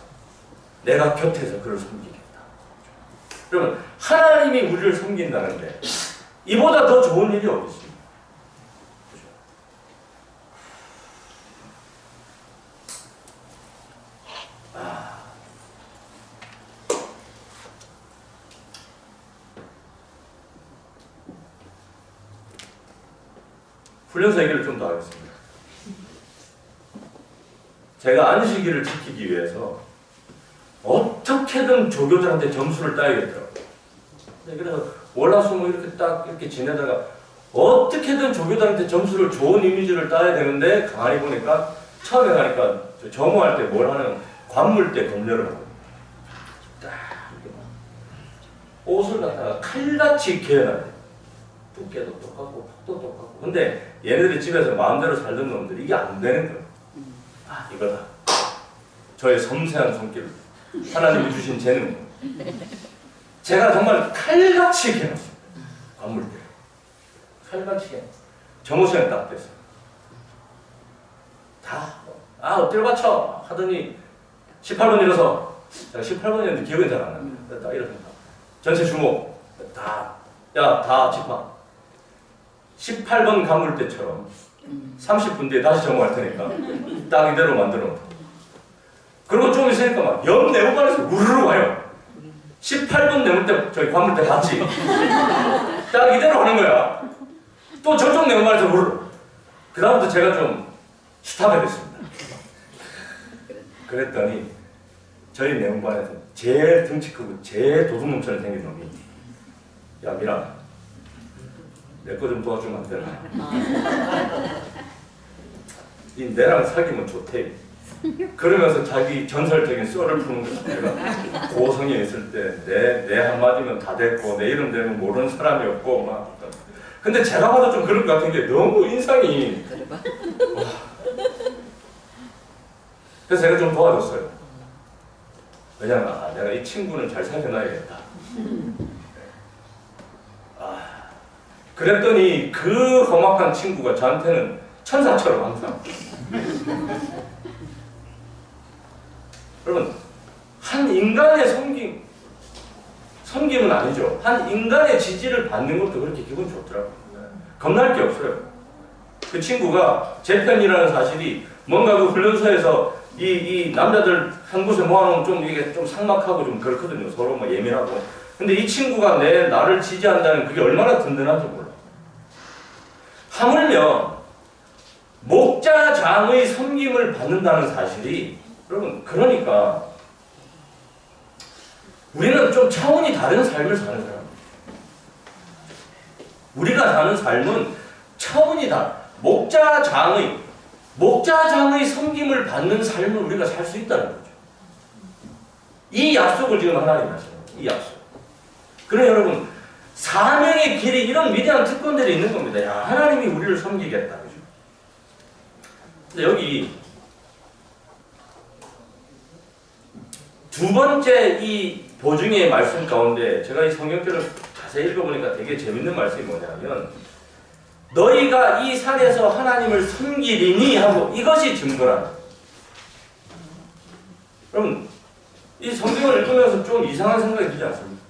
S1: 내가 곁에서 그를 섬기겠다. 그러면 하나님이 우리를 섬긴다는데 이보다 더 좋은 일이 어디 있습니까? 훈련소 얘기를 좀 더 하겠습니다. 제가 안식일을 지키기 위해서 어떻게든 조교들한테 점수를 따야겠더라고요. 그래서 월화수목 이렇게 딱 이렇게 지내다가 어떻게든 조교들한테 점수를 좋은 이미지를 따야 되는데 가만히 보니까 처음에 가니까 점호할 때 뭘 하는 관물대 검열을 하거든요. 딱 이렇게 옷을 갖다가 칼같이 개어놔야 돼요. 두께도 똑같고 폭도 똑같고. 근데 얘네들이 집에서 마음대로 살던 놈들이 이게 안 되는 거예요. 아 이거다. 저의 섬세한 손길. 하나님이 주신 재능. 제가 정말 칼같이 개놨어요. 관물대. 칼같이 개. 점호 시간이 딱 됐어요. 다. 엎드려 받쳐 하더니 18번 일어서. 제가 18번이었는데 기억이 잘 안 납니다. 딱 일어섭니다. 전체 주목. 다. 야, 다 집합. 18번 감물 때처럼 30분 뒤에 다시 점호할 테니까 딱 이대로 만들어 놓고. 그리고 좀 있으니까 막 옆 네모반에서 우르르 와요. 18분 네모 때 저희 관물 때 같이 딱 이대로 하는 거야. 또 저쪽 네모반에서 우르르. 그 다음부터 제가 좀 스탑해 됐습니다. 그랬더니 저희 내원반에서 제일 덩치 크고 제일 도둑놈처럼 생긴 놈이 야 미라 내 거 좀 도와주면 안 되나? 이 내랑 사귀면 좋대. 그러면서 자기 전설적인 썰을 푸는 거야. 내가 고성에 있을 때 내 한마디면 다 됐고 내 이름 되면 모르는 사람이 없고 막. 근데 제가 봐도 좀 그럴 것 같은 게 너무 인상이. 와. 그래서 제가 좀 도와줬어요. 왜냐면 내가 이 친구는 잘 살펴놔야겠다. 그랬더니 그 험악한 친구가 저한테는 천사처럼 항상. 여러분, 한 인간의 섬김은 아니죠. 한 인간의 지지를 받는 것도 그렇게 기분 좋더라고요. 겁날 게 없어요. 그 친구가 제 편이라는 사실이 뭔가 그 훈련소에서 이 남자들 한 곳에 모아놓으면 좀 이게 좀 삭막하고 좀 그렇거든요. 서로 뭐 예민하고. 근데 이 친구가 나를 지지한다는 그게 얼마나 든든한지 몰라. 하물며 목자장의 섬김을 받는다는 사실이 여러분 그러니까 우리는 좀 차원이 다른 삶을 사는 사람. 우리가 사는 삶은 차원이 다 목자장의 섬김을 받는 삶을 우리가 살 수 있다는 거죠. 이 약속을 지금 하나님이 하시는 거예요. 이 약속. 그래 여러분 사명의 길이 이런 위대한 특권들이 있는 겁니다. 야, 하나님이 우리를 섬기겠다. 그죠? 근데 여기 두 번째 이 보증의 말씀 가운데 제가 이 성경절을 자세히 읽어보니까 되게 재밌는 말씀이 뭐냐면 너희가 이 산에서 하나님을 섬기리니 하고 이것이 증거라. 여러분 이 성경을 읽으면서 좀 이상한 생각이 들지 않습니까?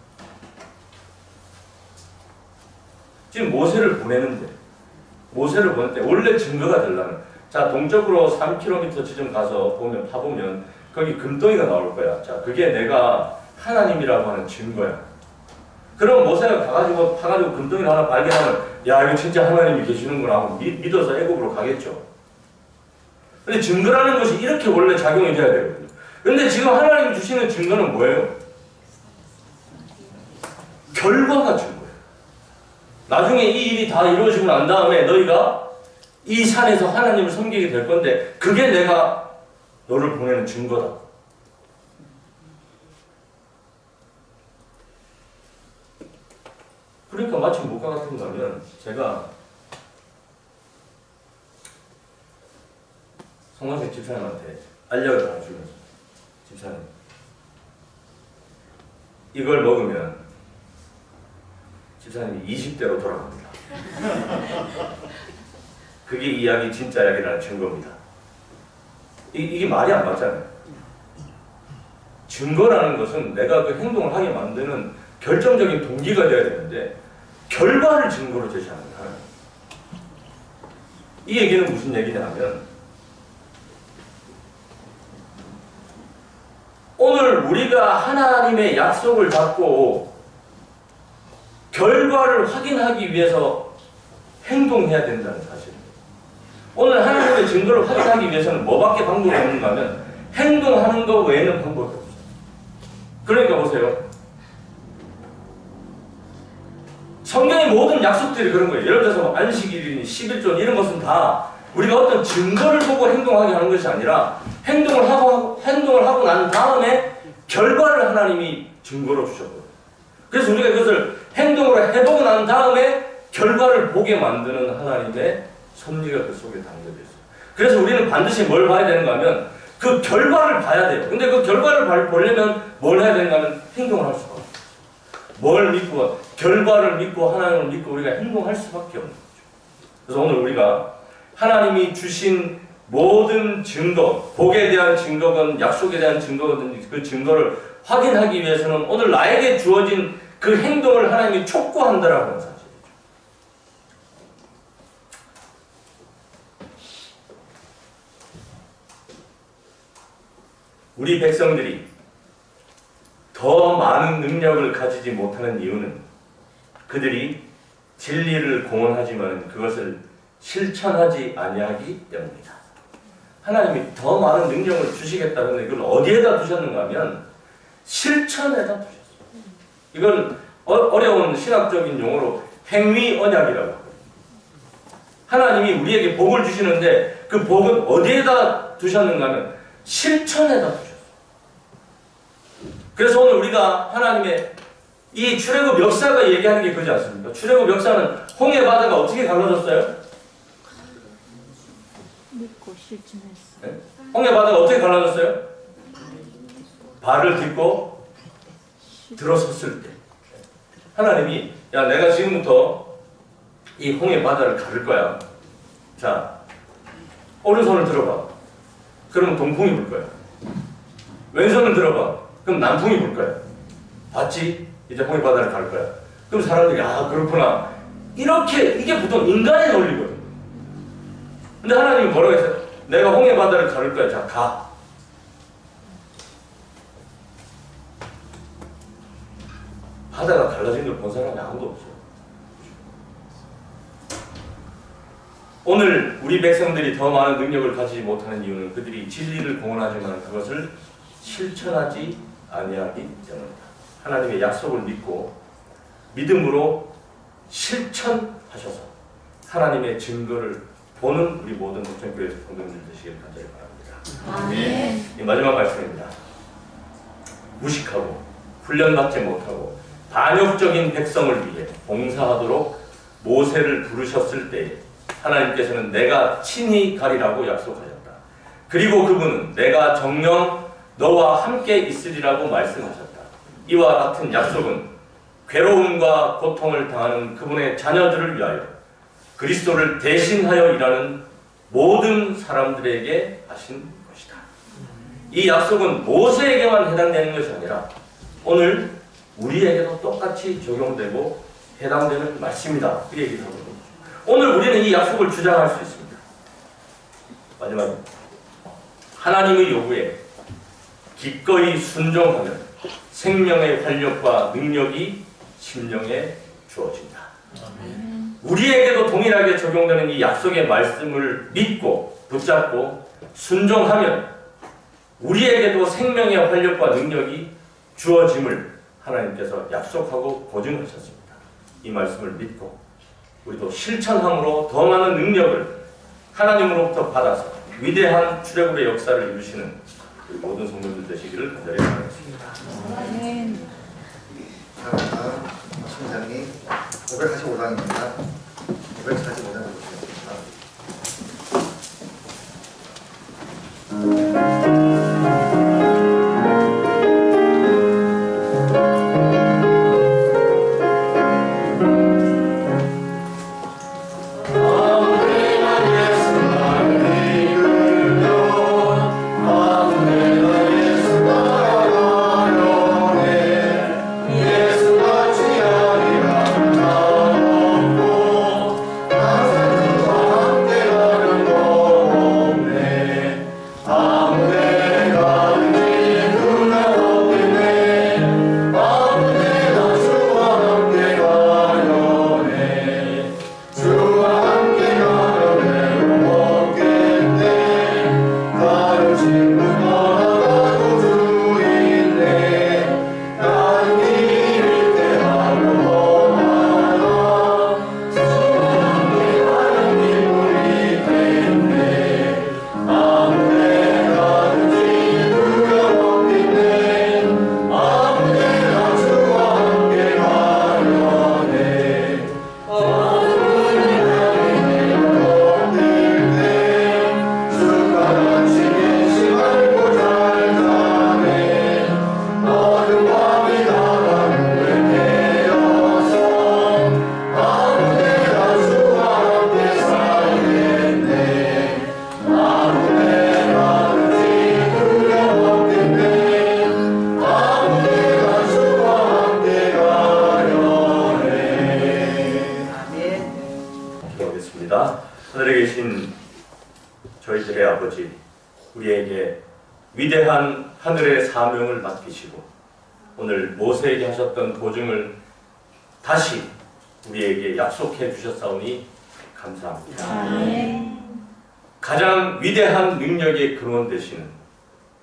S1: 지금 모세를 보낼 때 원래 증거가 되려면 자 동쪽으로 3km 지점 가서 파보면 거기 금덩이가 나올 거야. 자 그게 내가 하나님이라고 하는 증거야. 그럼 모세가 파가지고 금덩이를 하나 발견하면 야 이거 진짜 하나님이 계시는구나 하고 믿어서 애국으로 가겠죠. 근데 증거라는 것이 이렇게 원래 작용이 돼야 되거든요. 근데 지금 하나님이 주시는 증거는 뭐예요? 결과가 증거예요. 나중에 이 일이 다 이루어지고 난 다음에 너희가 이 산에서 하나님을 섬기게 될 건데 그게 내가 너를 보내는 증거다. 그러니까 마치 뭐가 같은가 하면 제가 성화식 집사님한테 알약을 하나 주면서 집사님 이걸 먹으면 집사님이 20대로 돌아갑니다. 그게 이 약이 진짜 약이라는 증거입니다. 이게 말이 안 맞잖아요. 증거라는 것은 내가 그 행동을 하게 만드는 결정적인 동기가 되어야 되는데 결과를 증거로 제시하는 거예요. 이 얘기는 무슨 얘기냐면 오늘 우리가 하나님의 약속을 받고 결과를 확인하기 위해서 행동해야 된다는 사실입니다. 오늘 하나님의 증거를 확인하기 위해서는 뭐밖에 방법이 없는가 하면 행동하는 것 외에는 방법이 없어요. 그러니까 보세요. 성경의 모든 약속들이 그런 거예요. 예를 들어서 안식일이니 11조 이런 것은 다 우리가 어떤 증거를 보고 행동하게 하는 것이 아니라 행동을 하고 난 다음에 결과를 하나님이 증거로 주셨거든요. 그래서 우리가 그것을 행동으로 해보고 난 다음에 결과를 보게 만드는 하나님의 섭리가 그 속에 담겨져 있어요. 그래서 우리는 반드시 뭘 봐야 되는가 하면 그 결과를 봐야 돼요. 근데 그 결과를 보려면 뭘 해야 되는가 하면 행동을 할 수가 없어요. 뭘 믿고 결과를 믿고 하나님을 믿고 우리가 행동할 수밖에 없는 거죠. 그래서 오늘 우리가 하나님이 주신 모든 증거, 복에 대한 증거건 약속에 대한 증거든 그 증거를 확인하기 위해서는 오늘 나에게 주어진 그 행동을 하나님이 촉구한다라고 하는 사실이죠. 우리 백성들이 더 많은 능력을 가지지 못하는 이유는 그들이 진리를 공언하지만 그것을 실천하지 아니하기 때문이다. 하나님이 더 많은 능력을 주시겠다는데 이걸 어디에다 두셨는가 하면 실천에다 두셨어요. 이건 어려운 신학적인 용어로 행위 언약이라고 합니다. 하나님이 우리에게 복을 주시는데 그 복은 어디에다 두셨는가 하면 실천에다 두셨어요. 그래서 오늘 우리가 하나님의 이 출애굽 역사가 얘기하는 게 그렇지 않습니까? 출애굽 역사는 홍해 바다가 어떻게 갈라졌어요?
S3: 믿고 실천했어.
S1: 네? 홍해 바다가 어떻게 갈라졌어요? 발을 딛고 들어섰을 때 하나님이 야 내가 지금부터 이 홍해 바다를 가를 거야. 자 오른손을 들어봐. 그러면 동풍이 불 거야. 왼손을 들어봐. 그럼 남풍이 불 거야. 봤지? 이제 홍해 바다를 갈 거야. 그럼 사람들이 아 그렇구나. 이렇게 이게 보통 인간의 논리거든. 근데 하나님이 뭐라고 했어요? 내가 홍해 바다를 가를 거야. 자 가. 바다가 갈라진 걸 본 사람이 아무도 없어요. 오늘 우리 백성들이 더 많은 능력을 가지지 못하는 이유는 그들이 진리를 공언하지만 그것을 실천하지 아니하기 때문이다. 하나님의 약속을 믿고 믿음으로 실천하셔서 하나님의 증거를 보는 우리 모든 목전교회 성도님들 되시길 간절히 바랍니다.
S3: 아멘.
S1: 이 마지막 말씀입니다. 무식하고 훈련받지 못하고 반역적인 백성을 위해 봉사하도록 모세를 부르셨을 때에 하나님께서는 내가 친히 가리라고 약속하셨다. 그리고 그분은 내가 정녕 너와 함께 있으리라고 말씀하셨다. 이와 같은 약속은 괴로움과 고통을 당하는 그분의 자녀들을 위하여 그리스도를 대신하여 일하는 모든 사람들에게 하신 것이다. 이 약속은 모세에게만 해당되는 것이 아니라 오늘 우리에게도 똑같이 적용되고 해당되는 말씀이다. 그 얘기를 하거든요. 오늘 우리는 이 약속을 주장할 수 있습니다. 마지막입니다. 하나님의 요구에 기꺼이 순종하면 생명의 활력과 능력이 심령에 주어진다. 우리에게도 동일하게 적용되는 이 약속의 말씀을 믿고 붙잡고 순종하면 우리에게도 생명의 활력과 능력이 주어짐을 하나님께서 약속하고 보증하셨습니다. 이 말씀을 믿고 우리도 실천함으로 더 많은 능력을 하나님으로부터 받아서 위대한 출애굽의 역사를 이루시는 우리 모든 성도들 되시기를 간절히 바라겠습니다.
S3: 아멘.
S5: 자, 다음 성장이 545장입니다. 545장 보겠습니다.
S1: 하늘에 계신 저희들의 아버지, 우리에게 위대한 하늘의 사명을 맡기시고 오늘 모세에게 하셨던 보증을 다시 우리에게 약속해 주셨사오니 감사합니다.
S3: 아멘.
S1: 가장 위대한 능력의 근원 되시는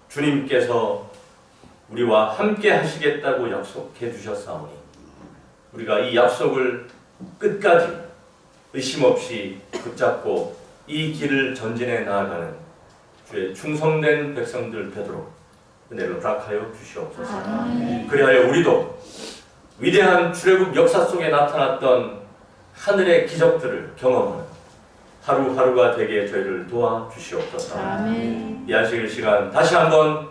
S1: 주님께서 우리와 함께 하시겠다고 약속해 주셨사오니 우리가 이 약속을 끝까지 의심 없이 붙잡고 이 길을 전진해 나아가는 주의 충성된 백성들 되도록 은혜를 허락하여 주시옵소서. 그리하여 우리도 위대한 출애굽 역사 속에 나타났던 하늘의 기적들을 경험하는 하루하루가 되게 저희를 도와주시옵소서. 이 안식일 시간 다시 한번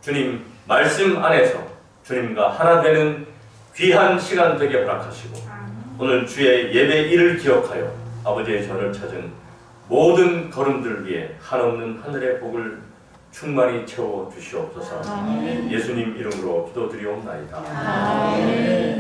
S1: 주님 말씀 안에서 주님과 하나 되는 귀한 시간 되게 허락하시고 오늘 주의 예배 일을 기억하여 아버지의 전을 찾은 모든 걸음들 위해 한없는 하늘의 복을 충만히 채워 주시옵소서. 예수님 이름으로 기도드리옵나이다.
S3: 아멘.